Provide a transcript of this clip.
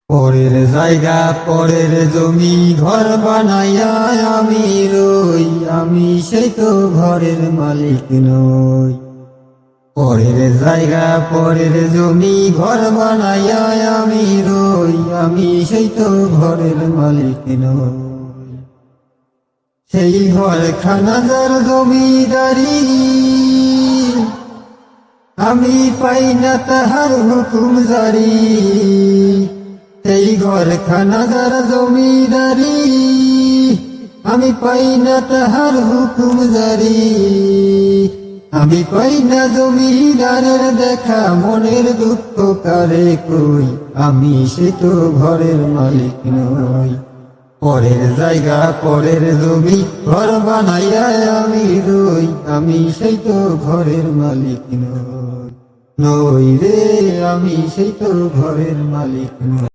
পরের জায়গা পরের জমি ঘর বানাইয়া আমি রই, আমি সেই তো ঘরের মালিক নই। পরের জায়গা পরের জমি ঘর বানাইয়া আমি রই, আমি সেই তো ঘরের মালিক নই। সেই ঘর খানা যার জমিদারি, আমি পাই না তাহার হুকুম জারি। সেই ঘর খানা যার জমিদারি, আমি পাই না তাহার হুকুম জারি। আমি পাই না জমিদারের দেখা, মনের দুঃখ কারে কই, আমি সে তো ঘরের মালিক নই। পরের জায়গা পরের জমি ঘর বানাইয়া আমি রই, আমি সেই তো ঘরের মালিক নই। নই রে, আমি সেই তো ঘরের মালিক নই।